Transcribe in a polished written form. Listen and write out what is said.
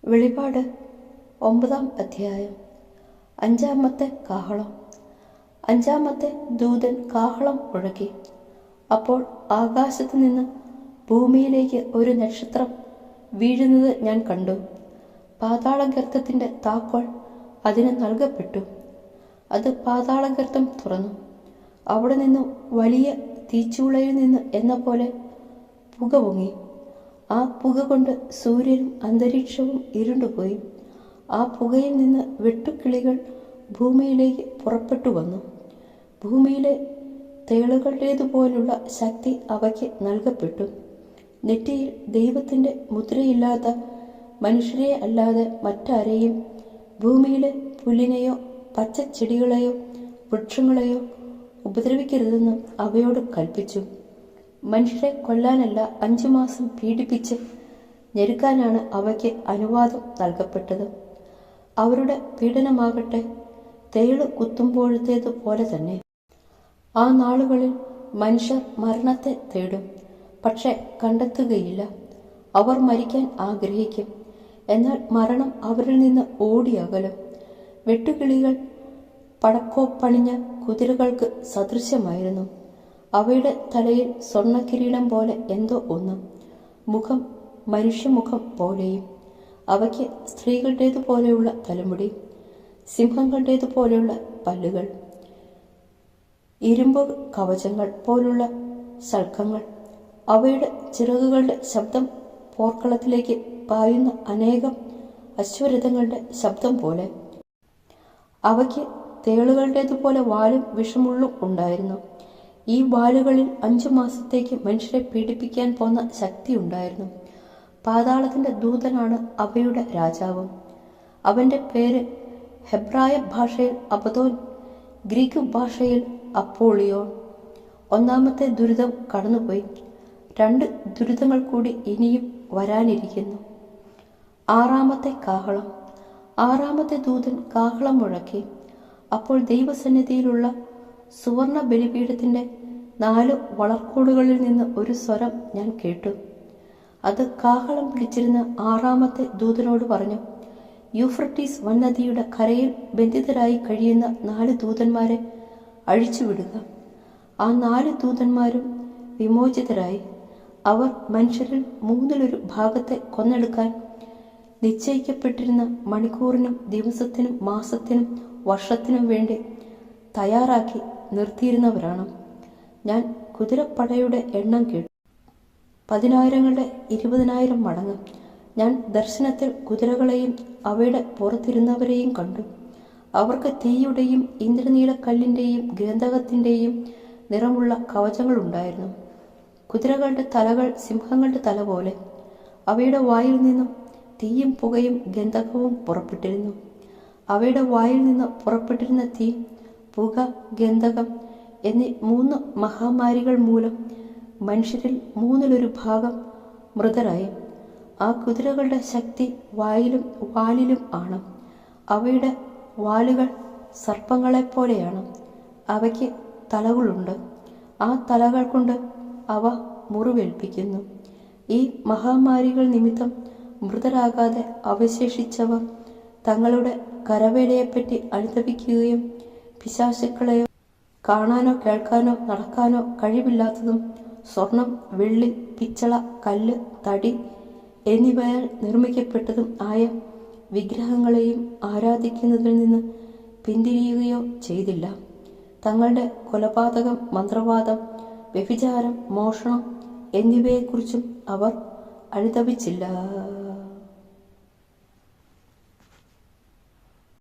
വെളിപാട് 9-ാം അധ്യായം. 5-ാമത്തെ കാഹളം. 5-ാമത്തെ ദൂതൻ കാഹളം മുഴക്കി. അപ്പോൾ ആകാശത്തു നിന്ന് ഭൂമിയിലേക്ക് ഒരു നക്ഷത്രം വീഴുന്നത് ഞാൻ കണ്ടു. പാതാളഗർത്തത്തിന്റെ താക്കോൽ അതിന് നൽകപ്പെട്ടു. അത് പാതാളഗർത്തം തുറന്നു. അവിടെ നിന്നു വലിയ തീച്ചൂളയിൽ നിന്ന് എന്ന പോലെ പുക പൊങ്ങി. ആ പുക കൊണ്ട് സൂര്യനും അന്തരീക്ഷവും ഇരുണ്ടുപോയി. ആ പുകയിൽ നിന്ന് വെട്ടുക്കിളികൾ ഭൂമിയിലേക്ക് പുറപ്പെട്ടു വന്നു. ഭൂമിയിലെ തേളുകളുടേതുപോലുള്ള ശക്തി അവയ്ക്ക് നൽകപ്പെട്ടു. നെറ്റിയിൽ ദൈവത്തിൻ്റെ മുദ്രയില്ലാത്ത മനുഷ്യരെ അല്ലാതെ മറ്റാരെയും ഭൂമിയിലെ പുല്ലിനെയോ പച്ചച്ചെടികളെയോ വൃക്ഷങ്ങളെയോ ഉപദ്രവിക്കരുതെന്ന് അവയോട് കൽപ്പിച്ചു. മനുഷ്യരെ കൊല്ലാനല്ല, 5 മാസം പീഡിപ്പിച്ച് ഞെരുക്കാനാണ് അവയ്ക്ക് അനുവാദം നൽകപ്പെട്ടത്. അവരുടെ പീഡനമാകട്ടെ തേള് കുത്തുമ്പോഴത്തേതു പോലെ തന്നെ. ആ നാളുകളിൽ മനുഷ്യർ മരണത്തെ തേടും, പക്ഷെ കണ്ടെത്തുകയില്ല. അവർ മരിക്കാൻ ആഗ്രഹിക്കും, എന്നാൽ മരണം അവരിൽ നിന്ന് ഓടിയകലും. വെട്ടുകിളികൾ പടക്കോപ്പണിഞ്ഞ കുതിരകൾക്ക് സദൃശ്യമായിരുന്നു. അവയുടെ തലയിൽ സ്വർണ്ണക്കിരീടം പോലെ എന്തോ ഒന്ന്, മുഖം മനുഷ്യമുഖം പോലെയും. അവയ്ക്ക് സ്ത്രീകളുടേതുപോലെയുള്ള തലമുടി, സിംഹങ്ങളുടേതുപോലെയുള്ള പല്ലുകൾ, ഇരുമ്പ് കവചങ്ങൾ പോലുള്ള ശൽക്കങ്ങൾ. അവയുടെ ചിറകുകളുടെ ശബ്ദം പോർക്കളത്തിലേക്ക് പായുന്ന അനേകം അശ്വരഥങ്ങളുടെ ശബ്ദം പോലെ. അവയ്ക്ക് തേളുകളുടേതുപോലെ വാലും വിഷമുള്ളും ഉണ്ടായിരുന്നു. ഈ വാലുകളിൽ 5 മാസത്തേക്ക് മനുഷ്യരെ പീഡിപ്പിക്കാൻ പോന്ന ശക്തി ഉണ്ടായിരുന്നു. പാതാളത്തിന്റെ ദൂതനാണ് അവയുടെ രാജാവും. അവന്റെ പേര് ഹെബ്രായ ഭാഷയിൽ അബദോൻ, ഗ്രീക്ക് ഭാഷയിൽ അപ്പോളിയോൺ. 1-ാമത്തെ ദുരിതം കടന്നുപോയി. 2 ദുരിതങ്ങൾ കൂടി ഇനിയും വരാനിരിക്കുന്നു. 6-ാമത്തെ കാഹളം. 6-ാമത്തെ ദൂതൻ കാഹളം മുഴക്കി. അപ്പോൾ ദൈവസന്നിധിയിലുള്ള സുവർണ ബലിപീഠത്തിന്റെ 4 വളർക്കോടുകളിൽ നിന്ന് ഒരു സ്വരം ഞാൻ കേട്ടു. അത് കാഹളം പിടിച്ചിരുന്ന 6-ാമത്തെ ദൂതനോട് പറഞ്ഞു, യൂഫ്രട്ടീസ് വൻനദിയുടെ കരയിൽ ബന്ധിതരായി കഴിയുന്ന 4 ദൂതന്മാരെ അഴിച്ചുവിടുക. ആ 4 ദൂതന്മാരും വിമോചിതരായി. അവർ മനുഷ്യരിൽ 1/3 ഭാഗത്തെ കൊന്നെടുക്കാൻ നിശ്ചയിക്കപ്പെട്ടിരുന്ന മണിക്കൂറിനും ദിവസത്തിനും മാസത്തിനും വർഷത്തിനും വേണ്ടി തയ്യാറാക്കി നിർത്തിയിരുന്നവരാണ്. ഞാൻ കുതിരപ്പടയുടെ എണ്ണം കേട്ടു. 10,000ങ്ങളുടെ 20,000 മടങ്ങ്. ഞാൻ ദർശനത്തിൽ കുതിരകളെയും അവയുടെ പുറത്തിരുന്നവരെയും കണ്ടു. അവർക്ക് തീയുടെയും ഇന്ദ്രനീലക്കല്ലിൻ്റെയും ഗന്ധകത്തിൻ്റെയും നിറമുള്ള കവചങ്ങളുണ്ടായിരുന്നു. കുതിരകളുടെ തലകൾ സിംഹങ്ങളുടെ തല പോലെ. അവയുടെ വായിൽ നിന്നും തീയും പുകയും ഗന്ധകവും പുറപ്പെട്ടിരുന്നു. അവയുടെ വായിൽ നിന്ന് പുറപ്പെട്ടിരുന്ന തീ, പുക, ഗന്ധകം എന്നീ 3 മഹാമാരികൾ മൂലം മനുഷ്യരിൽ 1/3 ഭാഗം മൃതരായി. ആ കുതിരകളുടെ ശക്തി വായിലും വാലിലും ആണ്. അവയുടെ വാലുകൾ സർപ്പങ്ങളെപ്പോലെയാണ്. അവയ്ക്ക് തലകളുണ്ട്. ആ തലകൾ കൊണ്ട് അവ മുറിവേൽപ്പിക്കുന്നു. ഈ മഹാമാരികൾ നിമിത്തം മൃതരാകാതെ അവശേഷിച്ചവർ തങ്ങളുടെ കരവേലയെപ്പറ്റി അനുതപിക്കുകയും പിശാചുക്കളെയോ കാണാനോ കേൾക്കാനോ നടക്കാനോ കഴിവില്ലാത്തതും സ്വർണം, വെള്ളി, പിച്ചള, കല്ല്, തടി എന്നിവയാൽ നിർമ്മിക്കപ്പെട്ടതും ആയ വിഗ്രഹങ്ങളെയും ആരാധിക്കുന്നതിൽ നിന്ന് പിന്തിരിയുകയോ ചെയ്തില്ല. തങ്ങളുടെ കൊലപാതകം, മന്ത്രവാദം, വ്യഭിചാരം, മോഷണം എന്നിവയെക്കുറിച്ചും അവർ അനുതപിച്ചില്ല.